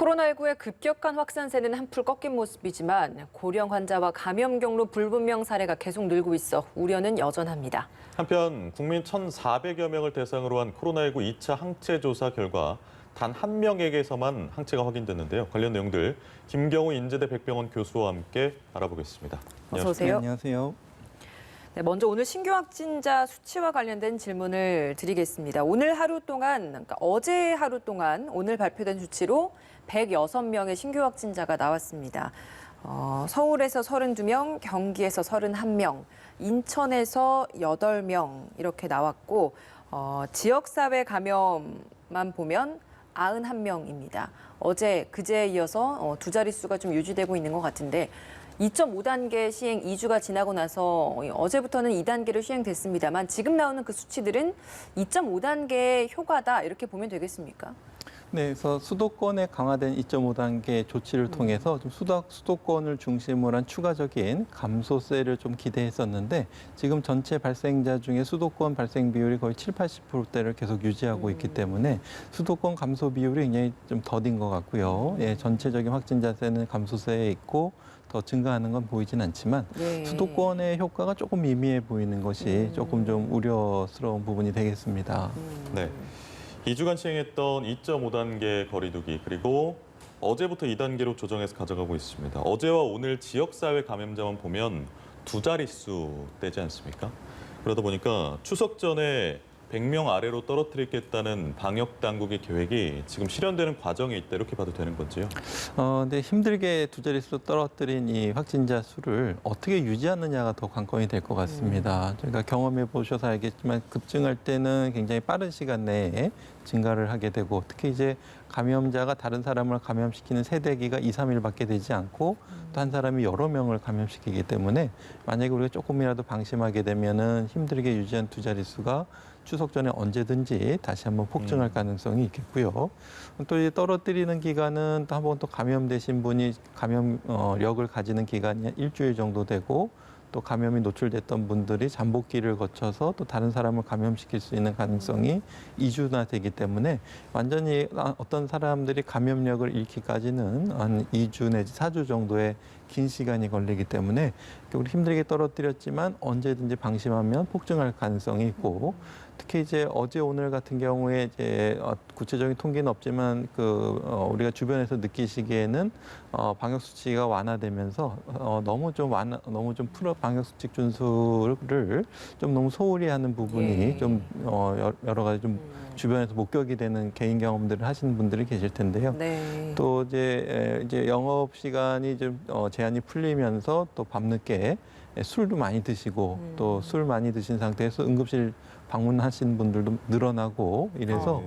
코로나19의 급격한 확산세는 한풀 꺾인 모습이지만 고령 환자와 감염 경로 불분명 사례가 계속 늘고 있어 우려는 여전합니다. 한편 국민 1,400여 명을 대상으로 한 코로나19 2차 항체 조사 결과 단 한 명에게서만 항체가 확인됐는데요. 관련 내용들 김경우 인제대 백병원 교수와 함께 알아보겠습니다. 어서 오세요. 안녕하세요. 네, 먼저 오늘 신규 확진자 수치와 관련된 질문을 드리겠습니다. 오늘 하루 동안, 그러니까 어제 하루 동안 오늘 발표된 수치로 106명의 신규 확진자가 나왔습니다. 서울에서 32명, 경기에서 31명, 인천에서 8명 이렇게 나왔고 지역사회 감염만 보면 91명입니다. 어제, 그제에 이어서 두 자릿수가 좀 유지되고 있는 것 같은데 2.5단계 시행 2주가 지나고 나서 어제부터는 2단계로 시행됐습니다만 지금 나오는 그 수치들은 2.5단계의 효과다 이렇게 보면 되겠습니까? 네, 그래서 수도권에 강화된 2.5단계 조치를 통해서 좀 수도권을 중심으로 한 추가적인 감소세를 좀 기대했었는데 지금 전체 발생자 중에 수도권 발생 비율이 거의 7, 80%대를 계속 유지하고 있기 때문에 수도권 감소 비율이 굉장히 좀 더딘 것 같고요. 예, 전체적인 확진자세는 감소세에 있고 더 증가하는 건 보이진 않지만 수도권의 효과가 조금 미미해 보이는 것이 조금 좀 우려스러운 부분이 되겠습니다. 네. 2주간 시행했던 2.5단계 거리두기 그리고 어제부터 2단계로 조정해서 가져가고 있습니다. 어제와 오늘 지역사회 감염자만 보면 두 자릿수 되지 않습니까? 그러다 보니까 추석 전에 100명 아래로 떨어뜨리겠다는 방역 당국의 계획이 지금 실현되는 과정에 있다 이렇게 봐도 되는 건지요? 근데 힘들게 두 자릿수로 떨어뜨린 이 확진자 수를 어떻게 유지하느냐가 더 관건이 될 것 같습니다. 저희가 경험해 보셔서 알겠지만 급증할 때는 굉장히 빠른 시간 내에 증가를 하게 되고 특히 이제 감염자가 다른 사람을 감염시키는 세대기가 2, 3일밖에 되지 않고 또 한 사람이 여러 명을 감염시키기 때문에 만약에 우리가 조금이라도 방심하게 되면은 힘들게 유지한 두 자릿수가 추석 전에 언제든지 다시 한번 폭증할 가능성이 있겠고요. 또 이 떨어뜨리는 기간은 또 한번 또 감염되신 분이 감염력을 가지는 기간이 일주일 정도 되고 또 감염이 노출됐던 분들이 잠복기를 거쳐서 또 다른 사람을 감염시킬 수 있는 가능성이 2주나 되기 때문에 완전히 어떤 사람들이 감염력을 잃기까지는 한 2주 내지 4주 정도의 긴 시간이 걸리기 때문에 우리 힘들게 떨어뜨렸지만 언제든지 방심하면 폭증할 가능성이 있고 특히 이제 어제 오늘 같은 경우에 이제 구체적인 통계는 없지만 우리가 주변에서 느끼시기에는 방역 수치가 완화되면서 너무 좀 방역 수칙 준수를 좀 너무 소홀히 하는 부분이 좀 여러 가지 좀 주변에서 목격이 되는 개인 경험들을 하시는 분들이 계실 텐데요. 네. 또 이제 영업 시간이 좀 제한이 풀리면서 또 밤늦게 술도 많이 드시고 또 술 많이 드신 상태에서 응급실 방문하시는 분들도 늘어나고 이래서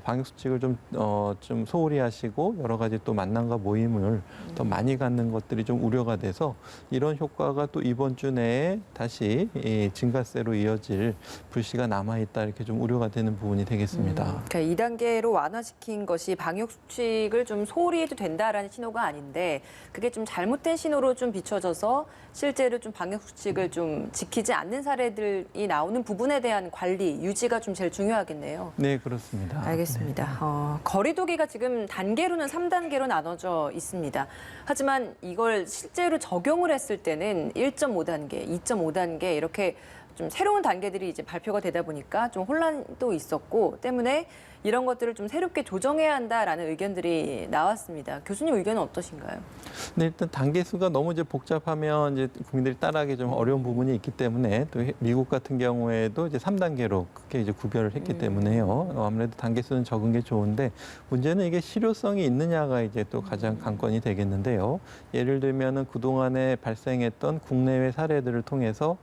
방역 수칙을 좀 소홀히 하시고 여러 가지 또 만남과 모임을 더 많이 갖는 것들이 좀 우려가 돼서 이런 효과가 또 이번 주 내에 다시 증가세로 이어질 불씨가 남아있다 이렇게 좀 우려가 되는 부분이 되겠습니다. 그러니까 2단계로 완화시킨 것이 방역 수칙을 좀 소홀히 해도 된다라는 신호가 아닌데 그게 좀 잘못된 신호로 좀 비춰져서 실제로 좀 방역 수칙을 좀 지키지 않는 사례들이 나오는 부분에 대한 관리, 유지가 좀 제일 중요하겠네요. 네, 그렇습니다. 알겠습니다. 거리두기가 지금 단계로는 3단계로 나눠져 있습니다. 하지만 이걸 실제로 적용을 했을 때는 1.5단계, 2.5단계 이렇게 좀 새로운 단계들이 이제 발표가 되다 보니까 좀 혼란도 있었고 때문에 이런 것들을 좀 새롭게 조정해야 한다라는 의견들이 나왔습니다. 교수님 의견은 어떠신가요? 네, 일단 단계 수가 너무 이제 복잡하면 이제 국민들이 따라하기 좀 어려운 부분이 있기 때문에 또 미국 같은 경우에도 이제 3단계로 크게 이제 구별을 했기 때문에요. 아무래도 단계 수는 적은 게 좋은데 문제는 이게 실효성이 있느냐가 이제 또 가장 관건이 되겠는데요. 예를 들면은 그동안에 발생했던 국내외 사례들을 통해서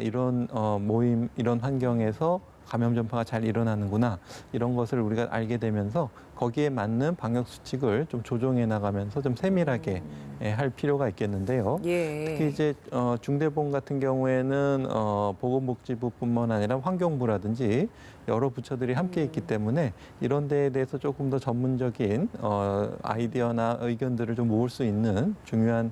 이런 모임, 이런 환경에서 감염 전파가 잘 일어나는구나 이런 것을 우리가 알게 되면서 거기에 맞는 방역 수칙을 좀 조정해 나가면서 좀 세밀하게 할 필요가 있겠는데요. 특히 이제 중대본 같은 경우에는 보건복지부뿐만 아니라 환경부라든지 여러 부처들이 함께 있기 때문에 이런 데에 대해서 조금 더 전문적인 아이디어나 의견들을 좀 모을 수 있는 중요한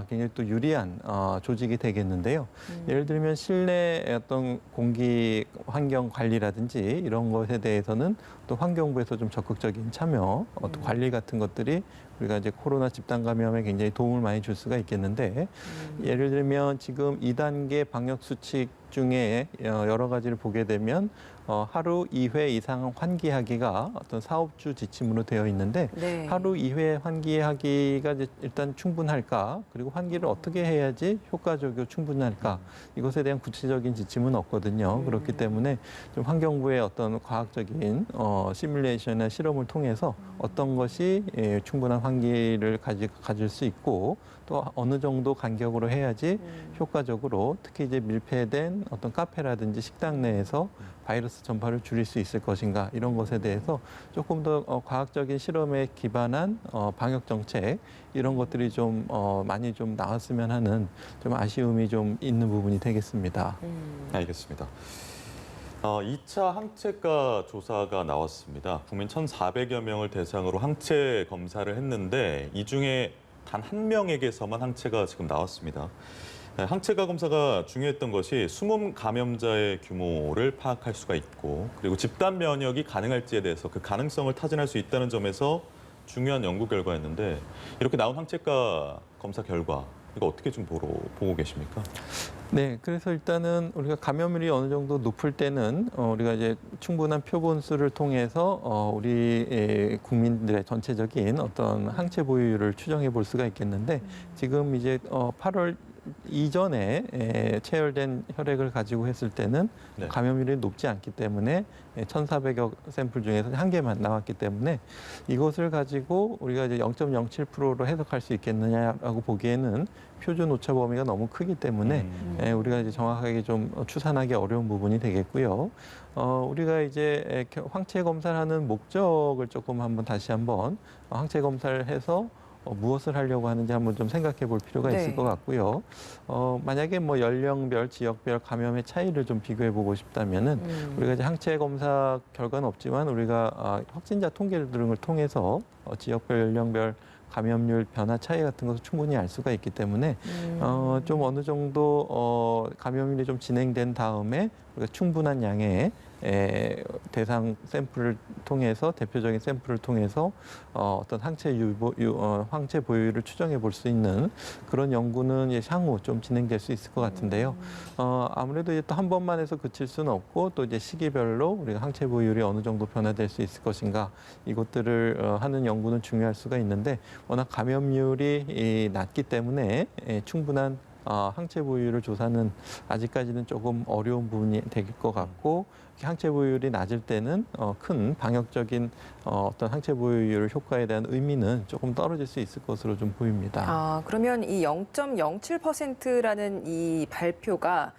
굉장히 또 유리한 조직이 되겠는데요. 예를 들면 실내 어떤 공기 환경 관리라든지 이런 것에 대해서는 또 환경부에서 좀 적극적인 과학적인 참여, 어떤 관리 같은 것들이 우리가 이제 코로나 집단 감염에 굉장히 도움을 많이 줄 수가 있겠는데 예를 들면 지금 2단계 방역 수칙 중에 여러 가지를 보게 되면 하루 2회 이상 환기하기가 어떤 사업주 지침으로 되어 있는데 네. 하루 2회 환기하기가 이제 일단 충분할까? 그리고 환기를 어떻게 해야지 효과적이고 충분할까? 이것에 대한 구체적인 지침은 없거든요. 그렇기 때문에 좀 환경부의 어떤 과학적인 시뮬레이션이나 실험을 통해서 어떤 것이 충분한 환기를 가질 수 있고 또 어느 정도 간격으로 해야지 효과적으로 특히 이제 밀폐된 어떤 카페라든지 식당 내에서 바이러스 전파를 줄일 수 있을 것인가 이런 것에 대해서 조금 더 과학적인 실험에 기반한 방역 정책 이런 것들이 좀 많이 좀 나왔으면 하는 좀 아쉬움이 좀 있는 부분이 되겠습니다. 알겠습니다. 2차 항체가 조사가 나왔습니다. 국민 1,400여 명을 대상으로 항체 검사를 했는데 이 중에 단 한 명에게서만 항체가 지금 나왔습니다. 항체가 검사가 중요했던 것이 숨음 감염자의 규모를 파악할 수가 있고 그리고 집단 면역이 가능할지에 대해서 그 가능성을 타진할 수 있다는 점에서 중요한 연구 결과였는데 이렇게 나온 항체가 검사 결과 이거 어떻게 좀 보고 계십니까? 네, 그래서 일단은 우리가 감염률이 어느 정도 높을 때는 우리가 이제 충분한 표본수를 통해서 우리 국민들의 전체적인 어떤 항체 보유율을 추정해 볼 수가 있겠는데 지금 이제 8월 이전에 체열된 혈액을 가지고 했을 때는 네. 감염률이 높지 않기 때문에 1,400여 샘플 중에서 한 개만 나왔기 때문에 이것을 가지고 우리가 이제 0.07%로 해석할 수 있겠느냐라고 보기에는 표준 오차 범위가 너무 크기 때문에 우리가 이제 정확하게 좀 추산하기 어려운 부분이 되겠고요. 우리가 이제 항체 검사를 하는 목적을 조금 다시 한번 항체 검사를 해서 무엇을 하려고 하는지 한번 좀 생각해 볼 필요가 있을 네. 것 같고요. 만약에 뭐 연령별, 지역별 감염의 차이를 좀 비교해 보고 싶다면은 우리가 이제 항체 검사 결과는 없지만 우리가 확진자 통계 등을 통해서 지역별, 연령별 감염률 변화 차이 같은 것을 충분히 알 수가 있기 때문에 좀 어느 정도 감염률이 좀 진행된 다음에 우리가 충분한 양의 대상 샘플을 통해서 대표적인 샘플을 통해서 어떤 항체 보유율을 추정해 볼 수 있는 그런 연구는 향후 좀 진행될 수 있을 것 같은데요. 아무래도 이제 또 한 번만 해서 그칠 수는 없고 또 이제 시기별로 우리가 항체 보유율이 어느 정도 변화될 수 있을 것인가 이것들을 하는 연구는 중요할 수가 있는데 워낙 감염률이 낮기 때문에 충분한 항체 보유율을 조사는 아직까지는 조금 어려운 부분이 될 것 같고 항체 보유율이 낮을 때는 큰 방역적인 어떤 항체 보유율 효과에 대한 의미는 조금 떨어질 수 있을 것으로 좀 보입니다. 그러면 이 0.07%라는 이 발표가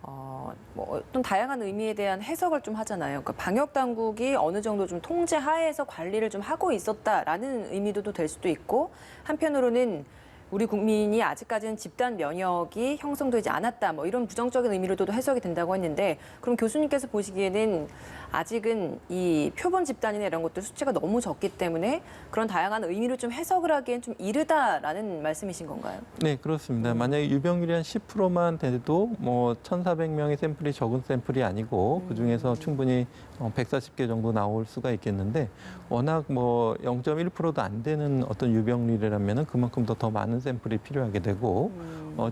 뭐 어떤 다양한 의미에 대한 해석을 좀 하잖아요. 그러니까 방역 당국이 어느 정도 좀 통제 하에서 관리를 좀 하고 있었다라는 의미도 될 수도 있고 한편으로는 우리 국민이 아직까지는 집단 면역이 형성되지 않았다. 뭐 이런 부정적인 의미로도 해석이 된다고 했는데 그럼 교수님께서 보시기에는 아직은 이 표본 집단이나 이런 것들 수치가 너무 적기 때문에 그런 다양한 의미로 좀 해석을 하기엔 좀 이르다라는 말씀이신 건가요? 네, 그렇습니다. 만약에 유병률이 한 10%만 돼도 뭐 1,400명의 샘플이 적은 샘플이 아니고 그중에서 충분히 140개 정도 나올 수가 있겠는데 워낙 뭐 0.1%도 안 되는 어떤 유병률이라면은 그만큼 더 많은 샘플이 필요하게 되고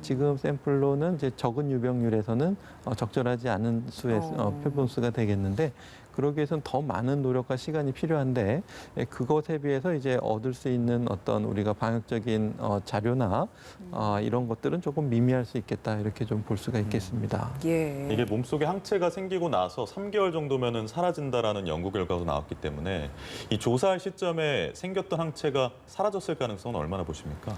지금 샘플로는 이제 적은 유병률에서는 적절하지 않은 수의 표본수가 되겠는데 그러기 위해서는 더 많은 노력과 시간이 필요한데 그것에 비해서 이제 얻을 수 있는 어떤 우리가 방역적인 자료나 이런 것들은 조금 미미할 수 있겠다 이렇게 좀 볼 수가 있겠습니다. 예. 이게 몸속에 항체가 생기고 나서 3개월 정도면은 사라진다라는 연구 결과도 나왔기 때문에 이 조사할 시점에 생겼던 항체가 사라졌을 가능성은 얼마나 보십니까?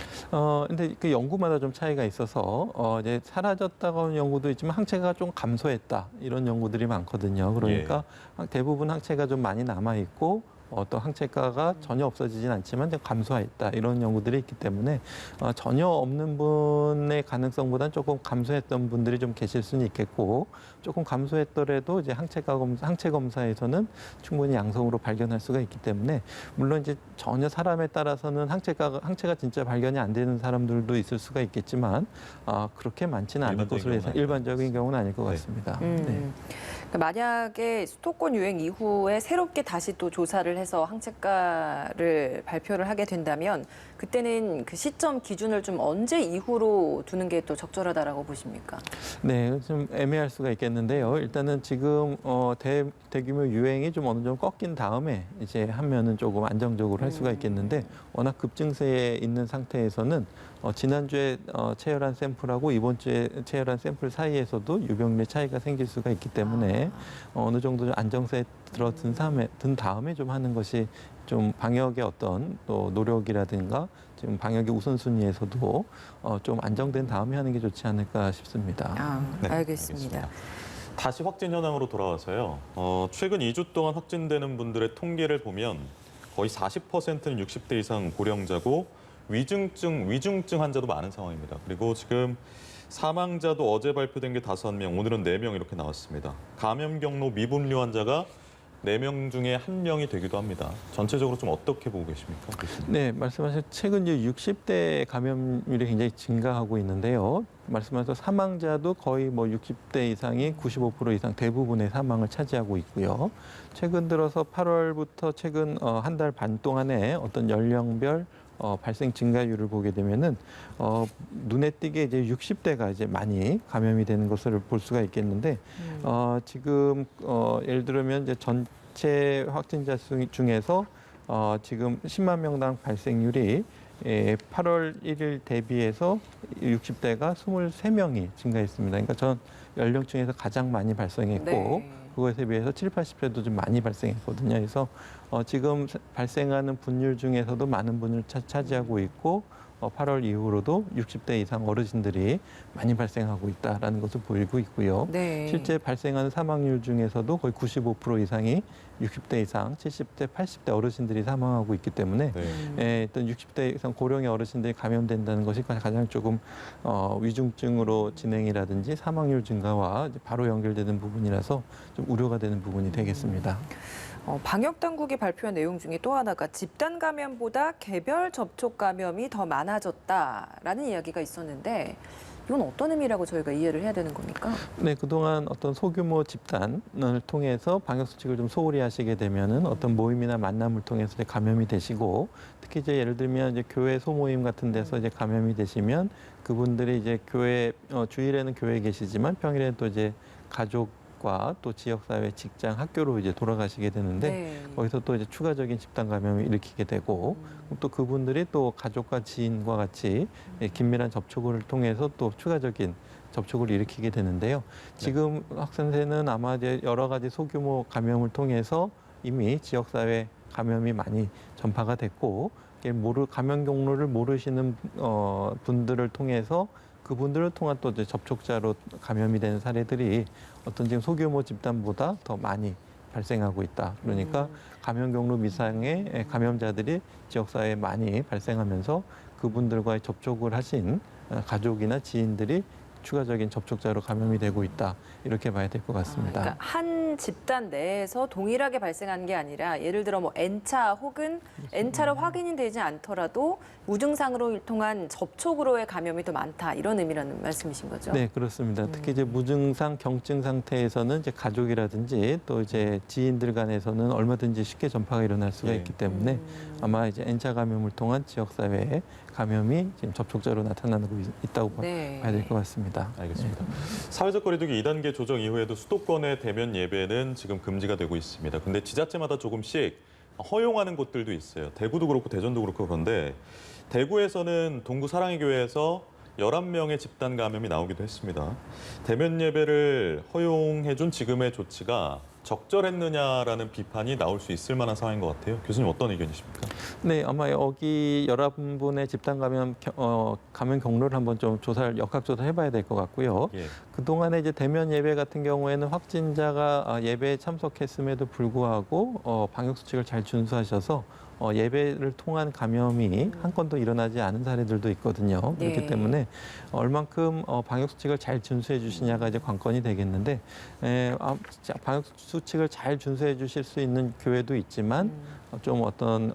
근데 그 연구마다 좀 차이가 있어서 이제 사라졌다고 하는 연구도 있지만 항체가 좀 감소했다 이런 연구들이 많거든요. 그러니까 대부분 항체가 좀 많이 남아 있고 어떤 항체가가 전혀 없어지진 않지만 감소했다 이런 연구들이 있기 때문에 전혀 없는 분의 가능성보다는 조금 감소했던 분들이 좀 계실 수는 있겠고 조금 감소했더라도 이제 항체 검사에서는 충분히 양성으로 발견할 수가 있기 때문에 물론 이제 전혀 사람에 따라서는 항체가 진짜 발견이 안 되는 사람들도 있을 수가 있겠지만 그렇게 많지는 않을 것으로 예상. 일반적인 경우는 아닐 것 같습니다. 네. 그러니까 만약에 수도권 유행 이후에 새롭게 다시 또 조사를 해서 항체가를 발표를 하게 된다면 그때는 그 시점 기준을 좀 언제 이후로 두는 게 또 적절하다라고 보십니까? 네, 좀 애매할 수가 있겠는데요. 일단은 지금 대규모 유행이 좀 어느 정도 꺾인 다음에 이제 하면은 조금 안정적으로 할 수가 있겠는데 워낙 급증세에 있는 상태에서는 지난주에 체열한 샘플하고 이번 주에 체열한 샘플 사이에서도 유병률 차이가 생길 수가 있기 때문에 어느 정도 좀 안정세에 든 다음에 좀 하는 것이 좀 방역의 어떤 또 노력이라든가 지금 방역의 우선순위에서도 좀 안정된 다음에 하는 게 좋지 않을까 싶습니다. 네, 알겠습니다. 다시 확진 현황으로 돌아와서요. 최근 2주 동안 확진되는 분들의 통계를 보면 거의 40%는 60대 이상 고령자고 위중증 환자도 많은 상황입니다. 그리고 지금 사망자도 어제 발표된 게 5명, 오늘은 4명 이렇게 나왔습니다. 감염 경로 미분류 환자가 4명 중에 1명이 되기도 합니다. 전체적으로 좀 어떻게 보고 계십니까? 네, 말씀하신 최근 이제 60대 감염률이 굉장히 증가하고 있는데요. 말씀하신 사망자도 거의 뭐 60대 이상이 95% 이상 대부분의 사망을 차지하고 있고요. 최근 들어서 8월부터 최근 한 달 반 동안에 어떤 연령별 발생 증가율을 보게 되면은 눈에 띄게 이제 60대가 이제 많이 감염이 되는 것을 볼 수가 있겠는데 지금 예를 들면 이제 전체 확진자 수 중에서 지금 10만 명당 발생률이 8월 1일 대비해서 60대가 23명이 증가했습니다. 그러니까 전 연령층에서 가장 많이 발생했고 네. 그것에 비해서 7, 80대도 좀 많이 발생했거든요. 그래서 지금 발생하는 분율 중에서도 많은 분을 차지하고 있고 8월 이후로도 60대 이상 어르신들이 많이 발생하고 있다는 것을 보이고 있고요. 네. 실제 발생하는 사망률 중에서도 거의 95% 이상이 60대 이상, 70대, 80대 어르신들이 사망하고 있기 때문에 어떤 60대 이상 고령의 어르신들이 감염된다는 것이 가장 조금 위중증으로 진행이라든지 사망률 증가와 이제 바로 연결되는 부분이라서 좀 우려가 되는 부분이 되겠습니다. 방역 당국이 발표한 내용 중에 또 하나가 집단 감염보다 개별 접촉 감염이 더 많아졌다라는 이야기가 있었는데 이건 어떤 의미라고 저희가 이해를 해야 되는 겁니까? 네, 그동안 어떤 소규모 집단을 통해서 방역 수칙을 좀 소홀히 하시게 되면은 어떤 모임이나 만남을 통해서 이제 감염이 되시고 특히 이제 예를 들면 이제 교회 소모임 같은 데서 이제 감염이 되시면 그분들이 이제 교회 주일에는 교회에 계시지만 평일에는 또 이제 가족과 또 지역사회, 직장, 학교로 이제 돌아가시게 되는데 네. 거기서 또 이제 추가적인 집단 감염을 일으키게 되고 또 그분들이 또 가족과 지인과 같이 긴밀한 접촉을 통해서 또 추가적인 접촉을 일으키게 되는데요. 지금 확산세는 아마 이제 여러 가지 소규모 감염을 통해서 이미 지역사회 감염이 많이 전파가 됐고 감염 경로를 모르시는 분들을 통해서 그분들을 통한 또 이제 접촉자로 감염이 되는 사례들이 어떤 지금 소규모 집단보다 더 많이 발생하고 있다. 그러니까 감염 경로 미상의 감염자들이 지역사회에 많이 발생하면서 그분들과의 접촉을 하신 가족이나 지인들이 추가적인 접촉자로 감염이 되고 있다. 이렇게 봐야 될 것 같습니다. 그러니까 한 집단 내에서 동일하게 발생한 게 아니라 예를 들어 뭐 N차 혹은 N차로 확인이 되지 않더라도 무증상으로 통한 접촉으로의 감염이 더 많다. 이런 의미라는 말씀이신 거죠? 네, 그렇습니다. 특히 이제 무증상, 경증 상태에서는 이제 가족이라든지 또 이제 지인들 간에서는 얼마든지 쉽게 전파가 일어날 수가 있기 때문에 아마 이제 N차 감염을 통한 지역사회에 감염이 지금 접촉자로 나타나고 있다고 봐야 될 것 같습니다. 알겠습니다. 사회적 거리두기 2단계 조정 이후에도 수도권의 대면 예배는 지금 금지가 되고 있습니다. 근데 지자체마다 조금씩 허용하는 곳들도 있어요. 대구도 그렇고 대전도 그렇고 그런데 대구에서는 동구 사랑의 교회에서 11명의 집단 감염이 나오기도 했습니다. 대면 예배를 허용해준 지금의 조치가 적절했느냐라는 비판이 나올 수 있을 만한 상황인 것 같아요. 교수님 어떤 의견이십니까? 네, 아마 여기 11분의 집단 감염 경로를 한번 좀 역학조사 해봐야 될 것 같고요. 예. 그동안에 이제 대면 예배 같은 경우에는 확진자가 예배에 참석했음에도 불구하고 방역 수칙을 잘 준수하셔서 예배를 통한 감염이 한 건도 일어나지 않은 사례들도 있거든요. 그렇기 네. 때문에 얼만큼 방역 수칙을 잘 준수해 주시냐가 이제 관건이 되겠는데 방역 수칙을 잘 준수해 주실 수 있는 교회도 있지만 좀 어떤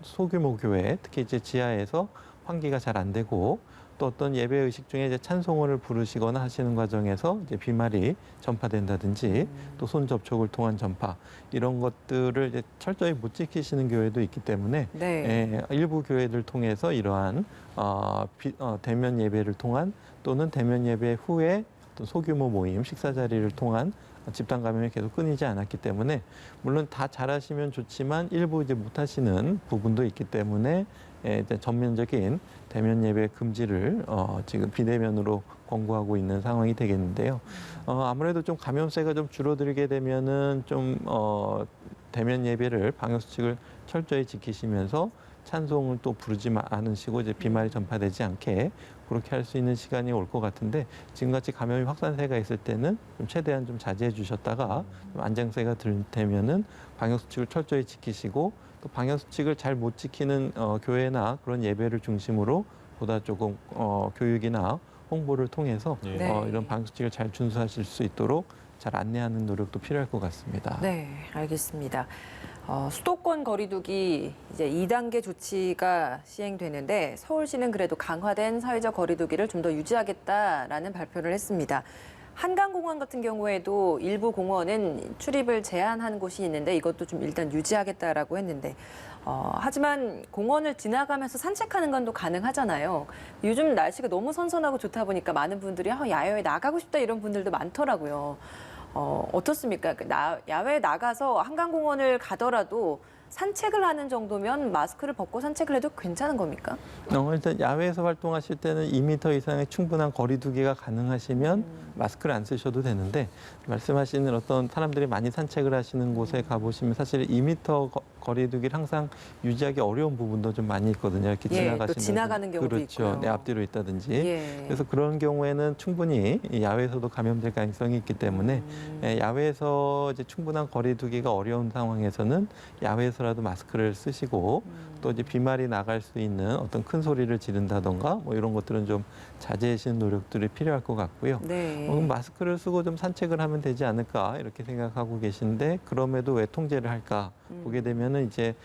소규모 교회, 특히 이제 지하에서 환기가 잘 안 되고 또 어떤 예배 의식 중에 이제 찬송을 부르시거나 하시는 과정에서 이제 비말이 전파된다든지 또 손 접촉을 통한 전파 이런 것들을 이제 철저히 못 지키시는 교회도 있기 때문에 네. 일부 교회들 통해서 이러한 대면 예배를 통한 또는 대면 예배 후에 어떤 소규모 모임, 식사 자리를 통한 집단 감염이 계속 끊이지 않았기 때문에 물론 다 잘하시면 좋지만 일부 이제 못하시는 부분도 있기 때문에 일단 전면적인 대면 예배 금지를 지금 비대면으로 권고하고 있는 상황이 되겠는데요. 아무래도 좀 감염세가 좀 줄어들게 되면은 좀 대면 예배를 방역 수칙을 철저히 지키시면서 찬송을 또 부르지 않으시고 이제 비말이 전파되지 않게 그렇게 할 수 있는 시간이 올 것 같은데 지금같이 감염이 확산세가 있을 때는 좀 최대한 좀 자제해 주셨다가 좀 안정세가 되면은 방역 수칙을 철저히 지키시고 또 방역 수칙을 잘 못 지키는 교회나 그런 예배를 중심으로 보다 조금 교육이나 홍보를 통해서 네. 이런 방역 수칙을 잘 준수하실 수 있도록 잘 안내하는 노력도 필요할 것 같습니다. 네, 알겠습니다. 수도권 거리두기 이제 2단계 조치가 시행되는데 서울시는 그래도 강화된 사회적 거리두기를 좀 더 유지하겠다라는 발표를 했습니다. 한강공원 같은 경우에도 일부 공원은 출입을 제한한 곳이 있는데 이것도 좀 일단 유지하겠다라고 했는데 하지만 공원을 지나가면서 산책하는 건 또 가능하잖아요. 요즘 날씨가 너무 선선하고 좋다 보니까 많은 분들이 야외에 나가고 싶다 이런 분들도 많더라고요. 어떻습니까? 야외에 나가서 한강공원을 가더라도 산책을 하는 정도면 마스크를 벗고 산책을 해도 괜찮은 겁니까? 일단 야외에서 활동하실 때는 2m 이상의 충분한 거리두기가 가능하시면 마스크를 안 쓰셔도 되는데 말씀하시는 어떤 사람들이 많이 산책을 하시는 곳에 가보시면 사실 2m 거리두기를 항상 유지하기 어려운 부분도 좀 많이 있거든요. 이렇게 예, 또 지나가시는 지나가는 경우도 그렇죠. 있고요. 내 앞뒤로 있다든지. 예. 그래서 그런 경우에는 충분히 이 야외에서도 감염될 가능성이 있기 때문에 야외에서 이제 충분한 거리두기가 어려운 상황에서는 야외에서라도 마스크를 쓰시고 또 이제 비말이 나갈 수 있는 어떤 큰 소리를 지른다던가 뭐 이런 것들은 좀 자제하시는 노력들이 필요할 것 같고요. 네. 그럼 마스크를 쓰고 좀 산책을 하면 되지 않을까 이렇게 생각하고 계신데 그럼에도 왜 통제를 할까 보게 되면은 이제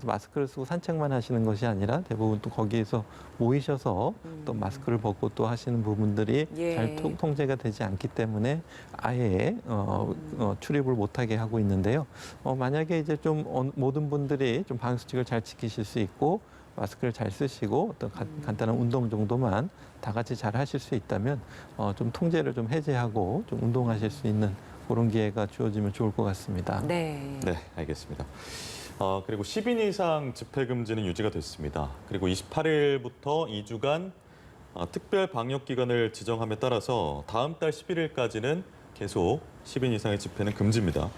마스크를 쓰고 산책만 하시는 것이 아니라 대부분 또 거기에서 모이셔서 또 마스크를 벗고 또 하시는 부분들이 예. 잘 통제가 되지 않기 때문에 아예 출입을 못하게 하고 있는데요. 만약에 이제 좀 모든 분들이 좀 방역 수칙을 잘 지키실 수 있고 마스크를 잘 쓰시고 어떤 간단한 운동 정도만 다 같이 잘 하실 수 있다면 좀 통제를 좀 해제하고 좀 운동하실 수 있는 그런 기회가 주어지면 좋을 것 같습니다. 네. 네, 알겠습니다. 그리고 10인 이상 집회 금지는 유지가 됐습니다. 그리고 28일부터 2주간 특별 방역 기간을 지정함에 따라서 다음 달 11일까지는 계속 10인 이상의 집회는 금지입니다.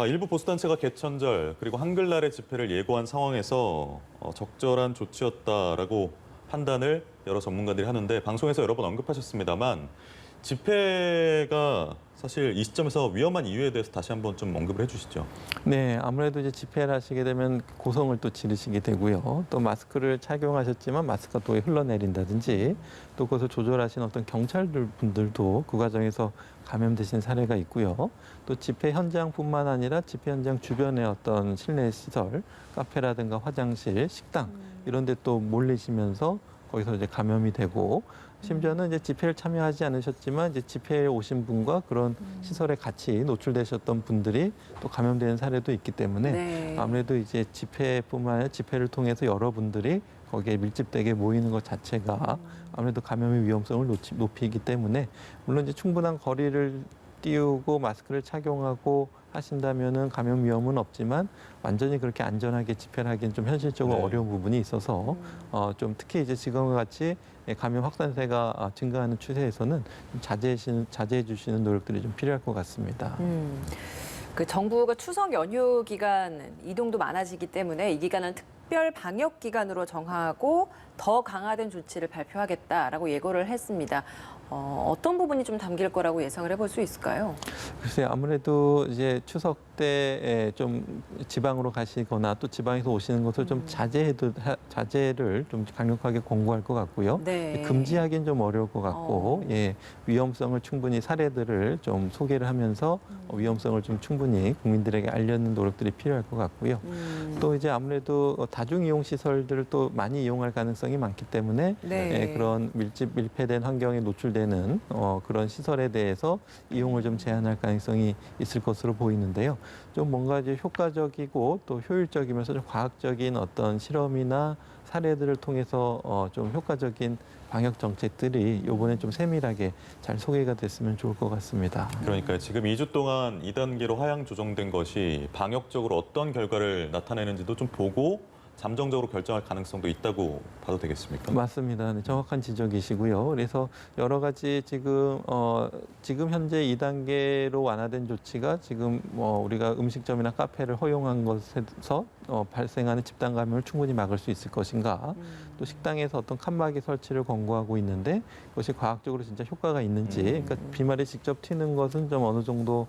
일부 보수단체가 개천절 그리고 한글날의 집회를 예고한 상황에서 적절한 조치였다라고 판단을 여러 전문가들이 하는데 방송에서 여러 번 언급하셨습니다만 집회가 사실 이 시점에서 위험한 이유에 대해서 다시 한번 좀 언급을 해주시죠. 네, 아무래도 이제 집회를 하시게 되면 고성을 또 지르시게 되고요. 또 마스크를 착용하셨지만 마스크가 또 흘러내린다든지 또 그것을 조절하시는 어떤 경찰들 분들도 그 과정에서 감염되신 사례가 있고요. 또 집회 현장뿐만 아니라 집회 현장 주변의 어떤 실내 시설, 카페라든가 화장실, 식당 이런 데 또 몰리시면서 거기서 이제 감염이 되고 심지어는 이제 집회를 참여하지 않으셨지만 이제 집회에 오신 분과 그런 시설에 같이 노출되셨던 분들이 또 감염되는 사례도 있기 때문에 네. 아무래도 이제 집회뿐만 아니라 집회를 통해서 여러분들이 거기에 밀집되게 모이는 것 자체가 아무래도 감염의 위험성을 높이기 때문에 물론 이제 충분한 거리를 띄우고 마스크를 착용하고 하신다면은 감염 위험은 없지만 완전히 그렇게 안전하게 집회를 하기는 좀 현실적으로 네. 어려운 부분이 있어서 좀 특히 이제 지금과 같이 감염 확산세가 증가하는 추세에서는 좀 자제해 주시는 노력들이 좀 필요할 것 같습니다. 그 정부가 추석 연휴 기간 이동도 많아지기 때문에 이 기간은 특별 방역 기간으로 정하고 더 강화된 조치를 발표하겠다라고 예고를 했습니다. 어떤 부분이 좀 담길 거라고 예상을 해볼 수 있을까요? 글쎄요, 아무래도 이제 추석 때 좀 지방으로 가시거나 또 지방에서 오시는 것을 좀 자제를 좀 강력하게 권고할 것 같고요. 네. 금지하기는 좀 어려울 것 같고, 예, 위험성을 충분히 사례들을 좀 소개를 하면서 위험성을 좀 충분히 국민들에게 알리는 노력들이 필요할 것 같고요. 또 이제 아무래도 다중이용 시설들을 또 많이 이용할 가능성이 많기 때문에 네. 예, 그런 밀폐된 환경에 노출되는 그런 시설에 대해서 이용을 좀 제한할 가능성이 있을 것으로 보이는데요. 좀 뭔가 이제 효과적이고 또 효율적이면서 좀 과학적인 어떤 실험이나 사례들을 통해서 좀 효과적인 방역 정책들이 이번에 좀 세밀하게 잘 소개가 됐으면 좋을 것 같습니다. 그러니까 지금 2주 동안 2단계로 하향 조정된 것이 방역적으로 어떤 결과를 나타내는지도 좀 보고 잠정적으로 결정할 가능성도 있다고 봐도 되겠습니까? 맞습니다. 네, 정확한 지적이시고요. 그래서 여러 가지 지금 현재 2단계로 완화된 조치가 지금 우리가 음식점이나 카페를 허용한 것에서 발생하는 집단 감염을 충분히 막을 수 있을 것인가, 또 식당에서 어떤 칸막이 설치를 권고하고 있는데 그것이 과학적으로 진짜 효과가 있는지, 그러니까 비말이 직접 튀는 것은 좀 어느 정도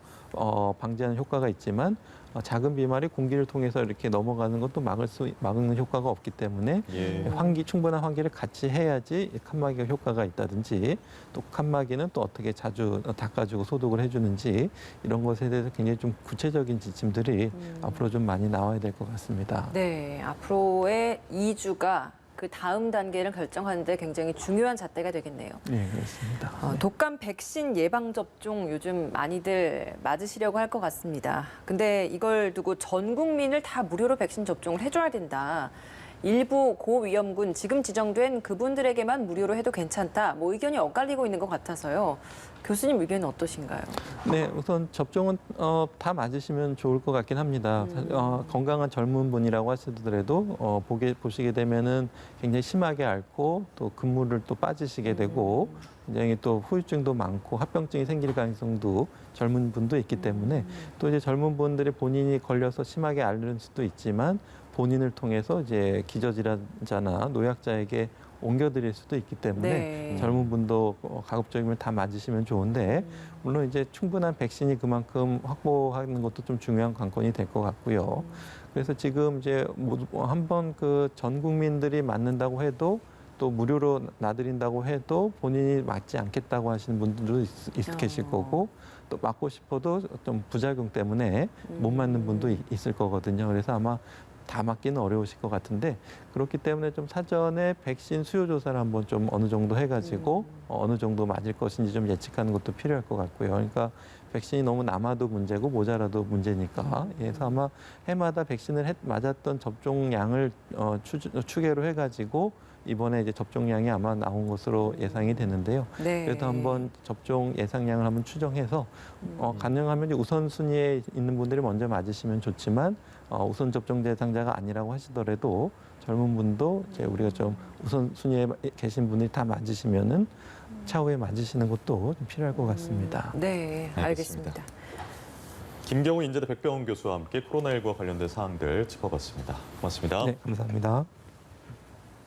방지하는 효과가 있지만 작은 비말이 공기를 통해서 이렇게 넘어가는 것도 막는 효과가 없기 때문에 예. 충분한 환기를 같이 해야지 칸막이가 효과가 있다든지, 또 칸막이는 또 어떻게 자주 닦아주고 소독을 해주는지, 이런 것에 대해서 굉장히 좀 구체적인 지침들이 앞으로 좀 많이 나와야 될 것 같습니다. 네, 앞으로의 2주가 그 다음 단계를 결정하는 데 굉장히 중요한 잣대가 되겠네요. 네, 그렇습니다. 독감 백신 예방 접종 요즘 많이들 맞으시려고 할 것 같습니다. 근데 이걸 두고 전 국민을 다 무료로 백신 접종을 해줘야 된다. 일부 고위험군 지금 지정된 그분들에게만 무료로 해도 괜찮다. 뭐 의견이 엇갈리고 있는 것 같아서요. 교수님 의견은 어떠신가요? 네, 우선 접종은 다 맞으시면 좋을 것 같긴 합니다. 건강한 젊은 분이라고 하시더라도 보시게 되면은 굉장히 심하게 앓고 또 근무를 또 빠지시게 되고 굉장히 또 후유증도 많고 합병증이 생길 가능성도 젊은 분도 있기 때문에 또 이제 젊은 분들이 본인이 걸려서 심하게 앓는 수도 있지만 본인을 통해서 이제 기저질환자나 노약자에게 옮겨드릴 수도 있기 때문에 네. 젊은 분도 가급적이면 다 맞으시면 좋은데, 물론 이제 충분한 백신이 그만큼 확보하는 것도 좀 중요한 관건이 될 것 같고요. 그래서 지금 이제 한번 그 전 국민들이 맞는다고 해도 또 무료로 놔드린다고 해도 본인이 맞지 않겠다고 하시는 분들도 계실 거고, 또 맞고 싶어도 좀 부작용 때문에 못 맞는 분도 있을 거거든요. 그래서 아마 다 맞기는 어려우실 것 같은데, 그렇기 때문에 좀 사전에 백신 수요 조사를 한번 좀 어느 정도 해가지고 어느 정도 맞을 것인지 좀 예측하는 것도 필요할 것 같고요. 그러니까 백신이 너무 남아도 문제고 모자라도 문제니까. 그래서 아마 해마다 백신을 맞았던 접종량을 추계로 해가지고 이번에 이제 접종량이 아마 나온 것으로 예상이 되는데요. 네. 그래도 한번 접종 예상량을 한번 추정해서 가능하면 우선순위에 있는 분들이 먼저 맞으시면 좋지만 우선 접종 대상자가 아니라고 하시더라도 젊은 분도 이제 우리가 좀 우선순위에 계신 분이 다 맞으시면은 차후에 맞으시는 것도 좀 필요할 것 같습니다. 네, 알겠습니다. 김경우 인제대 백병원 교수와 함께 코로나19와 관련된 사항들 짚어봤습니다. 고맙습니다. 네, 감사합니다.